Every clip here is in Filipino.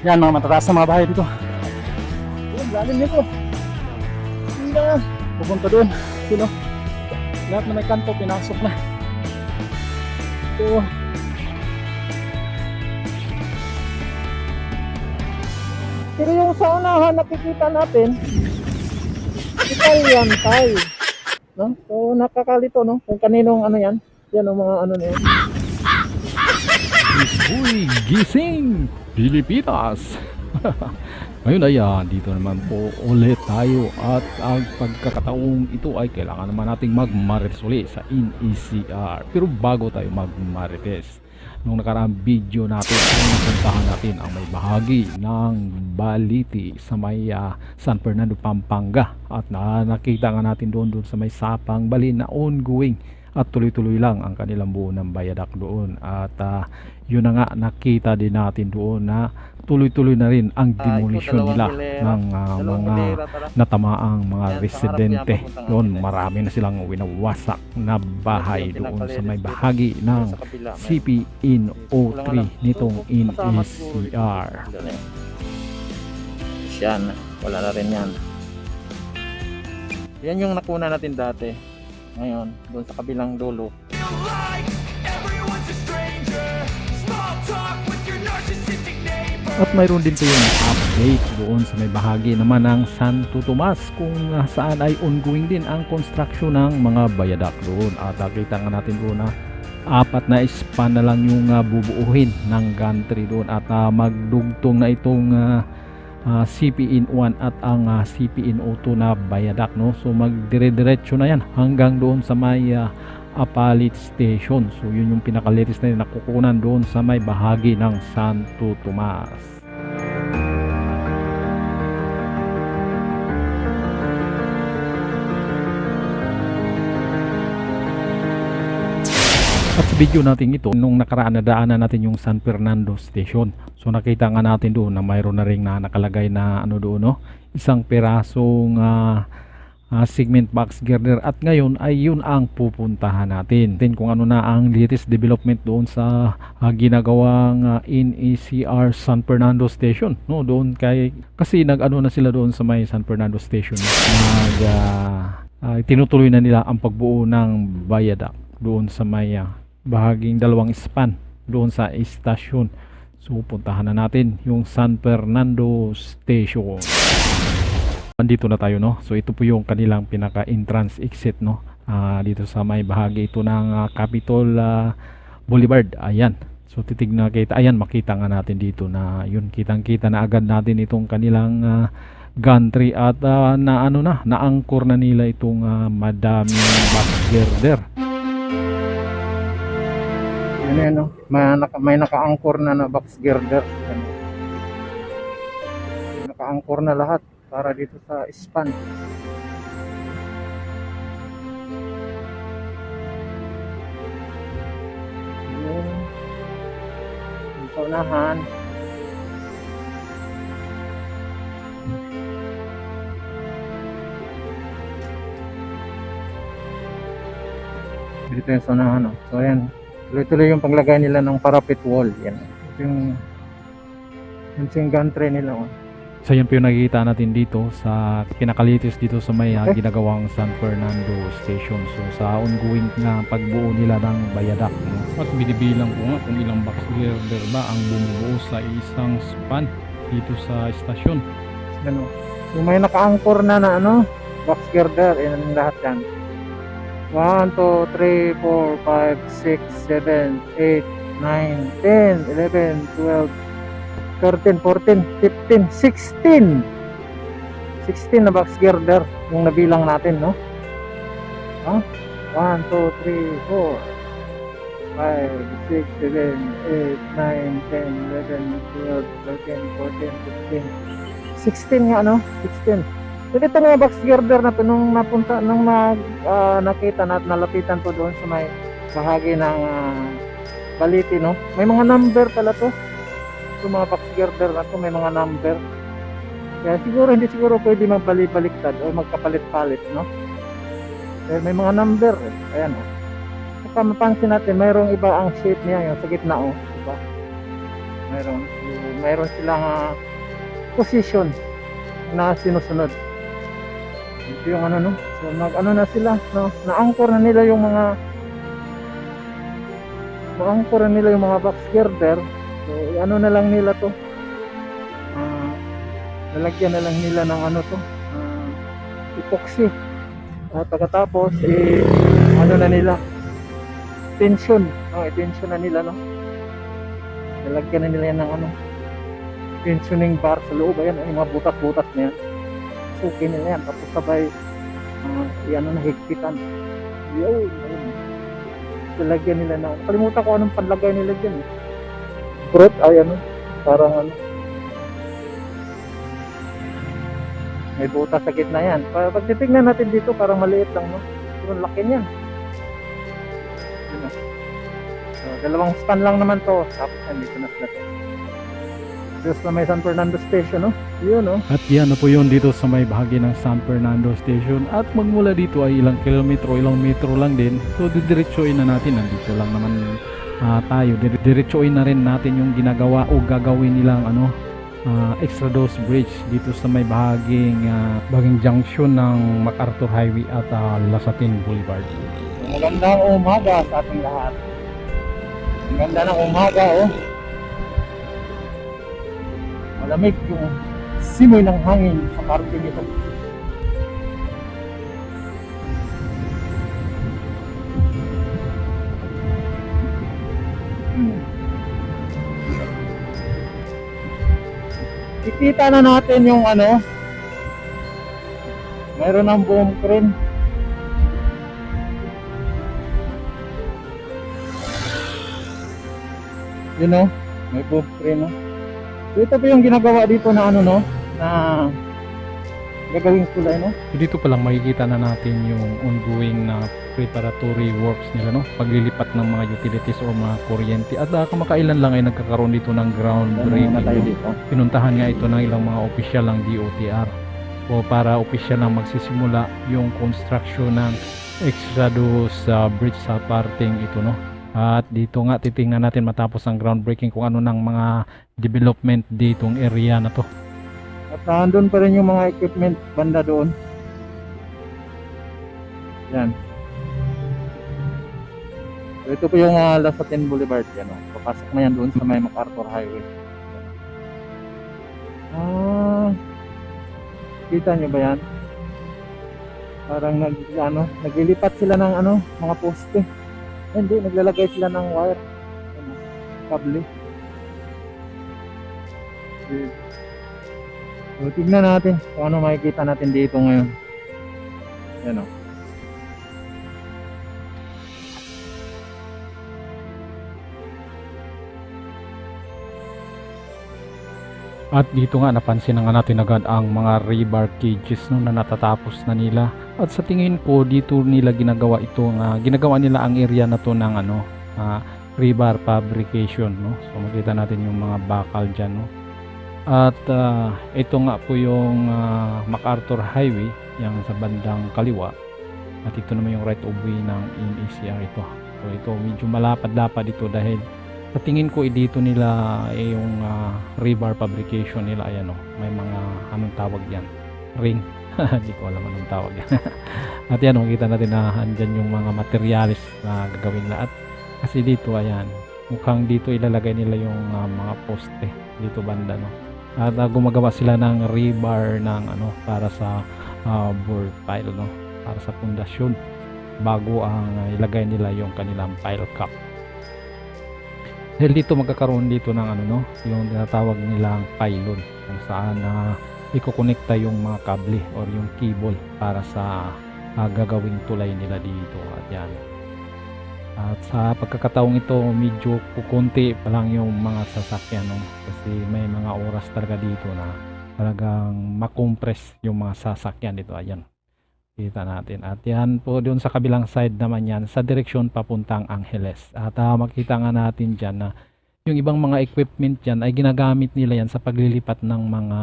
Yan mga matataas na mga bahay dito. Yun, lalim nito. Hindi na. Pupunta doon. Sino? Lahat na may kanto, pinasok na. Ito. Pero yung sa unahan nakikita natin, Italian Thai. No? So nakakalito, no? Kung kaninong ano yan. Yan ang mga ano niya. Uy, gising! Pilipinas! Ngayon ay dito naman po ulit tayo at ang pagkakataong ito ay kailangan naman nating magmarites ulit sa INECR. Pero bago tayo magmarites, nung nakaraang video natin ay napuntahan natin ang may bahagi ng Baliti sa may San Fernando, Pampanga, at nakita nga natin doon sa may Sapang Bali na ongoing at tuloy-tuloy lang ang kanilang buo ng bayadak doon. At yun na nga, nakita din natin doon na tuloy-tuloy na rin ang demolition nila ng mga natamaang mga residente doon. Marami na silang winawasak na bahay doon sa may bahagi ng CPNO3 nitong INECR. Yan, wala na rin yan. Yan yung nakuna natin dati. Ngayon, doon sa kabilang dulo. At mayroon din kayong update doon sa may bahagi naman ng Santo Tomas kung saan ay ongoing din ang construction ng mga bayadak doon. At nakita nga natin doon na 4 na span na lang yung bubuuhin ng gantry doon at magdugtong na itong CPN1 at ang CPNO2 na bayadak, no? So magdire-diretso na yan hanggang doon sa may Apalit Station. So yun yung pinakalitis na nakukunan doon sa may bahagi ng Santo Tomas. At sa video natin ito, nung nakaraan na daanan natin yung San Fernando Station. So nakita nga natin doon na mayroon na ring nakalagay na ano doon, no? Isang pirasong segment box girder, at ngayon ay yun ang pupuntahan natin. Kung ano na ang latest development doon sa ginagawang INECR San Fernando Station, no? Doon kasi nag-ano na sila doon sa may San Fernando Station. Tinutuloy na nila ang pagbuo ng viaduct doon sa may bahaging 2 span doon sa istasyon. So puntahan na natin yung San Fernando Station. Andito na tayo, no? So ito po yung kanilang pinaka entrance exit, no? Dito sa may bahagi ito ng Capitol Boulevard. Ayan. So titignan kita, ayan, makita nga natin dito na yun, kitang-kita na agad natin itong kanilang gantry at naangkor na nila itong madaming box girder. Yan, no? May naka-angkor na box girder. Naka-angkor na lahat para dito sa span. Yung sa unahan. Dito yung sa unahan, no? So ayan, tuloy-tuloy yung paglagay nila ng parapet wall. Yan. Ito yung gantry nila. Oh. So yan po yung nakikita natin dito sa pinakalitis dito sa may ginagawang San Fernando Station. So sa ongoing na pagbuo nila ng bayadak, no? At binibilang ko nga kung ilang box girder ba ang bumubuo sa isang span dito sa istasyon. Ano? Yung may naka-angkor na ano, box girder, yan ang lahat yan. 1, 2, 3, 4, 5, 6, 7, 8, 9, 10, 11, 12, 13, 14, 15, 16. 16 na box girder yung nabilang natin, no? 1, 2, 3, 4, 5, 6, 7, 8, 9, 10, 11, 12, 13, 14, 15, 16 nga, no? 16. So dito mga box girder na to, nung nakita natin, nalapitan to doon sa may bahagi ng Baliti, no? May mga number pala to. Yung mga box girder na to, may mga number. Kaya hindi siguro pwede magbalik-baliktad o magkapalit-palit, no? Kaya may mga number. Ayan, oh. Saka mapansin natin, mayroong iba ang shape niya, yung sa gitna, oh. Diba? Mayroon silang position na sinusunod. Ito yung ano, no? So nag-ano na sila, no? Na-anchor na nila yung mga box girder. So ano na lang nila to, lalagyan na lang nila ng ano to, epoxy. At pagkatapos ano na nila, tension, no? I-tension na nila, no? Lalagyan na nila yan ng ano, tensioning bar sa loob. Ayan, yung mga butas-butas na yan, suki nila yan, tapos sabay i-ano na, higpitan. Yun, ayun. Lalagyan nila na, kalimutan ko anong panlagay nila dyan, fruit, ay ano, parang ano, may butas sa gitna yan. Pag titignan natin dito, parang maliit lang, no? Pero laki niyan. Yun, no? So, dalawang span lang naman to, tapos nandito na sila. Diyos na may San Fernando Station, no? Yun, no? At yan na po yun dito sa may bahagi ng San Fernando Station. At magmula dito ay ilang kilometro, ilang metro lang din. So didiretsuin na natin, nandito lang naman tayo. Diretsuin na rin natin yung ginagawa o gagawin nilang ano, extra dose bridge dito sa may bahaging junction ng MacArthur Highway at Lasatin Boulevard. Magandang umaga sa ating lahat. Ang ganda ng umaga, oh. Malamig yung simoy ng hangin sa parking ito. Ikita na natin yung ano, mayroon ng boom crane. You know, may boom crane, no? So, ito po yung ginagawa dito na ano, no, na gagawing tulay, no? So dito pa lang makikita na natin yung ongoing na preparatory works nila, no? Paglilipat ng mga utilities o mga kuryente. At kamakailan lang ay nagkakaroon dito ng groundbreaking, tayo no? dito. Pinuntahan nga ito ng ilang mga opisyal ng DOTR o para opisyal lang magsisimula yung construction ng extra sa bridge sa parting ito, no? At dito nga titingnan natin matapos ang groundbreaking kung ano ng mga development ditong area na to. At nandun pa rin yung mga equipment banda doon. Yan. So, ito po yung Lasatin Boulevard. Yan, oh. Papasok na yan doon sa may MacArthur Highway. Kita nyo ba yan? Parang naglilipat sila ng ano, mga poste. Hindi, naglalagay sila ng wire. Ano, kable. So, tignan natin kung ano makikita natin dito ngayon. Yan, o. At dito nga napansin na nga natin agad ang mga rebar cages, no, na natatapos na nila. At sa tingin ko dito nila ginagawa ito, ginagawa nila ang area na to ng ano, rebar fabrication, no. So makita natin yung mga bakal diyan, no. At ito nga po yung MacArthur Highway, yung sa bandang kaliwa. At ito naman yung right of way ng NECR ito. So ito medyo malapad-lapad ito dahil sa tingin ko dito nila yung rebar fabrication nila. Ayan, oh, may mga anong tawag yan, ring. Hindi ko alam anong tawag yan. At yan, makita natin na andyan yung mga materials na gagawin nila. At kasi dito, ayan, mukhang dito ilalagay nila yung mga poste dito banda, no. At gumagawa sila ng rebar ng ano, para sa board pile, no, para sa pundasyon bago ang ilagay nila yung kanilang pile cap. Dahil dito magkakaroon dito ng ano, no, yung tinatawag nilang pylon kung saan ikokonekta yung mga kable or yung cable para sa gagawing tulay nila dito. At yan, at sa pagkakataong ito medyo kukunti pa lang yung mga sasakyan, no, kasi may mga oras talaga dito na talagang makompress yung mga sasakyan dito. Ayan, kita natin. At yan po doon sa kabilang side naman yan sa direksyon papuntang Angeles. At makita nga natin dyan na yung ibang mga equipment dyan ay ginagamit nila yan sa paglilipat ng mga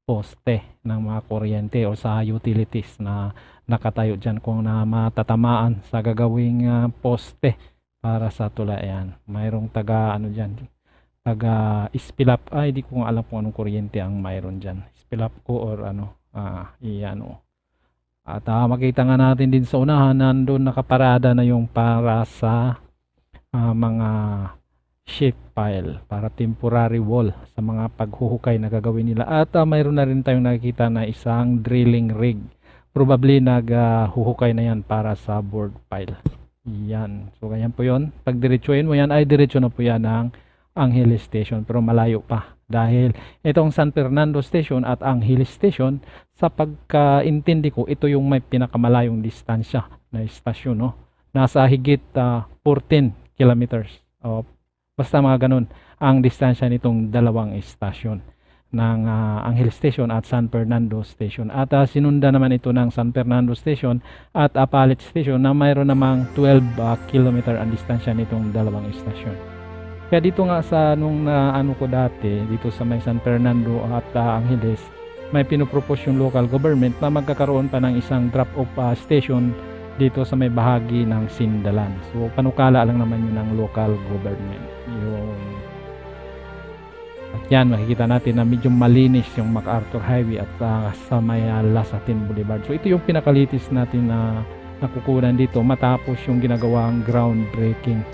poste ng mga kuryente o sa utilities na nakatayo dyan kung na matatamaan sa gagawing poste para sa tulay. Yan, mayroong taga ano dyan, taga spill up, ay di ko nga alam kung anong kuryente ang mayroon dyan, spill up ko or ano, iyan o. At makita nga natin din sa unahan, nandun nakaparada na yung para sa mga shape pile, para temporary wall sa mga paghuhukay na gagawin nila. At mayroon na rin tayong nakikita na isang drilling rig, probably naghuhukay na yan para sa board pile. Yan, so ganyan po yun. Pag diretsuin mo yan, ay diretso na po yan ng Angeles Station, pero malayo pa dahil itong San Fernando Station at Angeles Station, sa pagkaintindi ko, ito yung may pinakamalayong distansya na istasyon, no? Nasa higit 14 kilometers, basta mga ganun ang distansya nitong dalawang istasyon ng Angeles Station at San Fernando Station. At sinunda naman ito ng San Fernando Station at Apalit Station na mayroon namang 12 kilometer ang distansya nitong dalawang istasyon. Kaya dito nga sa nung ano ko dati, dito sa may San Fernando at Angeles, may pinopropose yung local government na magkakaroon pa ng isang drop-off station dito sa may bahagi ng Sindalan. So panukala lang naman yun ng local government. Yung at yan, makikita natin na medyo malinis yung MacArthur Highway at sa may Lasatin Boulevard. So ito yung pinakalitis natin na nakukunan dito matapos yung ginagawang groundbreaking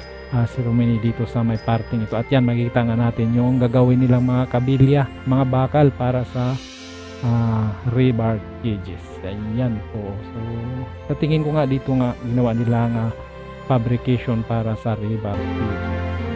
ceremony dito sa may parting ito. At yan, makikita nga natin yung gagawin nilang mga kabilya, mga bakal para sa rebar cages. Ayan po. So sa tingin ko nga dito nga ginawa nila fabrication para sa rebar cages.